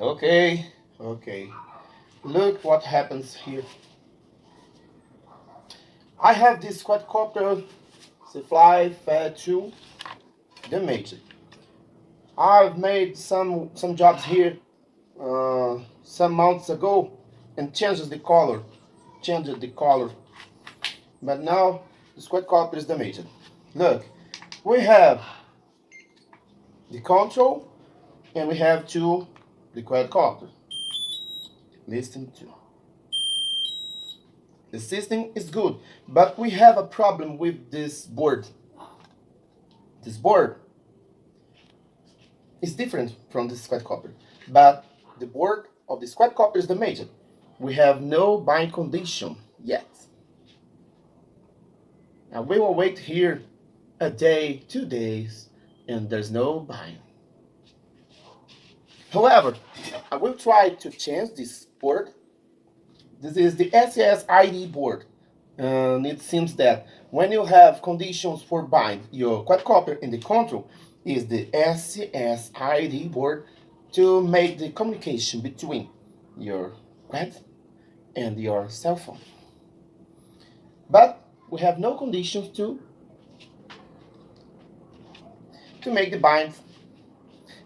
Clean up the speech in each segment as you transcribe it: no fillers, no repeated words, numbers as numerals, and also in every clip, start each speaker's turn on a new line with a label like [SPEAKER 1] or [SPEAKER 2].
[SPEAKER 1] Okay, okay. Look what happens here. I have this quadcopter Cfly Fed 2 the Magic. I've made some jobs here some months ago and changed the color. But now this quadcopter is damaged. Look, we have the control and we have two the quadcopter. Listen to. The system is good, but we have a problem with this board. This board is different from the quadcopter, but the board of the quadcopter is damaged. We have no bind condition yet. Now we will wait here a day, 2 days, and there's no bind. However, I will try to change this board. This is the SSID board. And it seems that when you have conditions for bind your quadcopter in the control is the SSID board to make the communication between your quad and your cell phone. But we have no conditions to make the bind.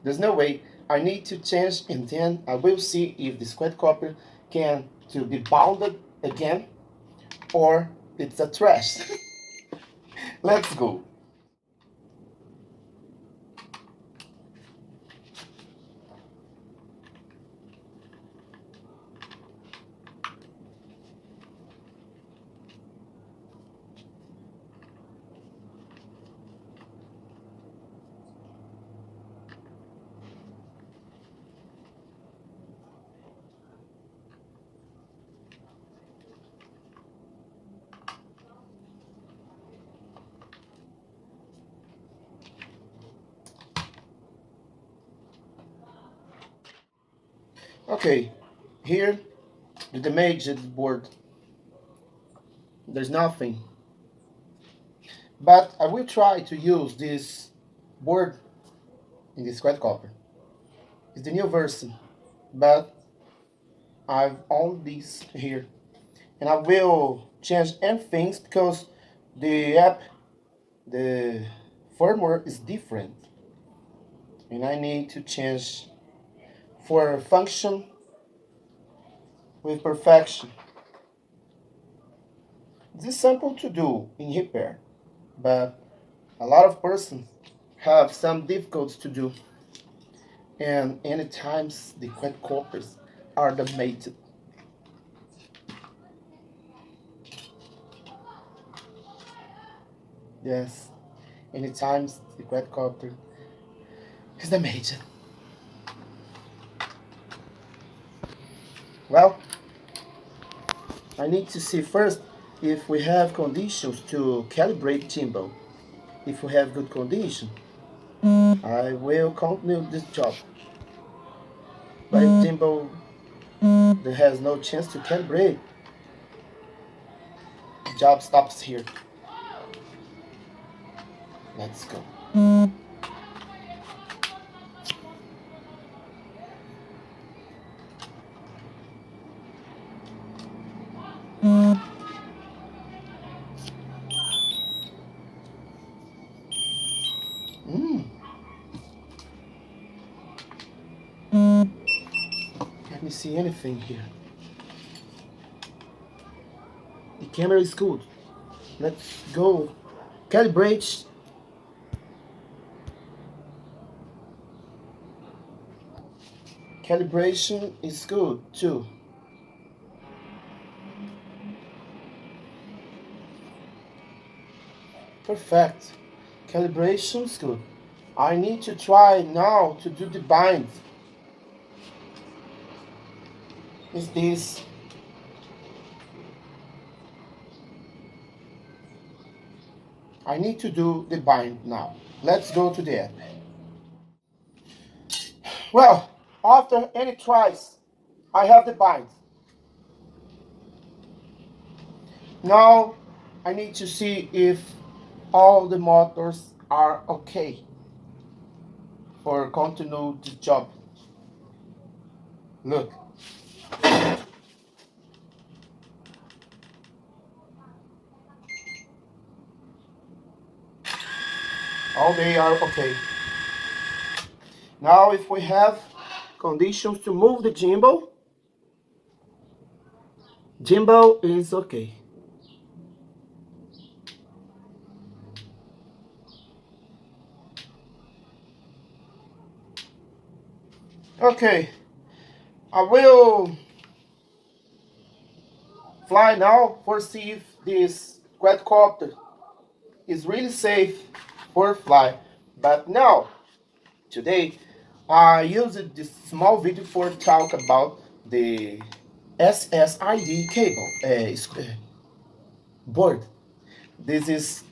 [SPEAKER 1] There's no way. I need to change and then I will see if the quadcopter can to be bounded again or it's a trash. Let's go. Okay, here the damaged board. There's nothing. But I will try to use this board in this quadcopter. It's the new version, but I've owned this here. And I will change anything because the app, the firmware is different. And I need to change for function with perfection. This is simple to do in repair, but a lot of persons have some difficulties to do, and any times the quadcopters are damaged. Yes, any times the quadcopter is damaged. Well, I need to see first if we have conditions to calibrate gimbal. If we have good condition, I will continue this job. But if gimbal that has no chance to calibrate, the job stops here. Let's go. Mm. Let me see anything here. The camera is good. Let's go. Calibrate. Calibration is good too. Perfect. Calibration is good. I need to try now to do the bind. Is this? I need to do the bind now. Let's go to the app. Well, after any tries, I have the bind. Now I need to see if all the motors are okay for continue the job. Look, all they are okay. Now if we have conditions to move the gimbal is okay. Okay, I will fly now for see if this quadcopter is really safe for fly. But now, today, I used this small video for talk about the SSID cable board. This is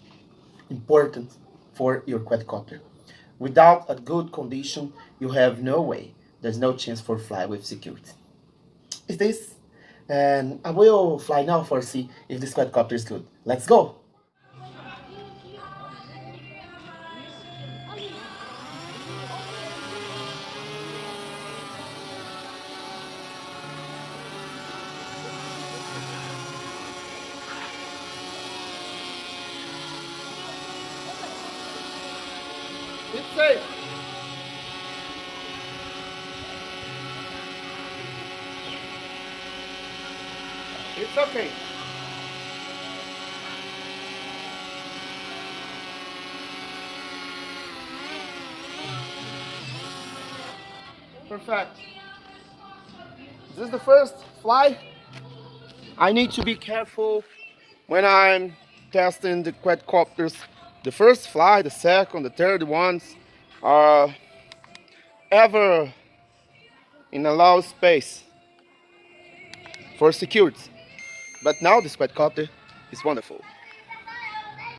[SPEAKER 1] important for your quadcopter. Without a good condition, you have no way. There's no chance for fly with security. Is this? And I will fly now for see if this quadcopter is good. Let's go. It's safe. It's okay. Perfect. This is the first fly. I need to be careful when I'm testing the quadcopters. The first fly, the second, the third ones are ever in a low space for security. But now this quadcopter is wonderful.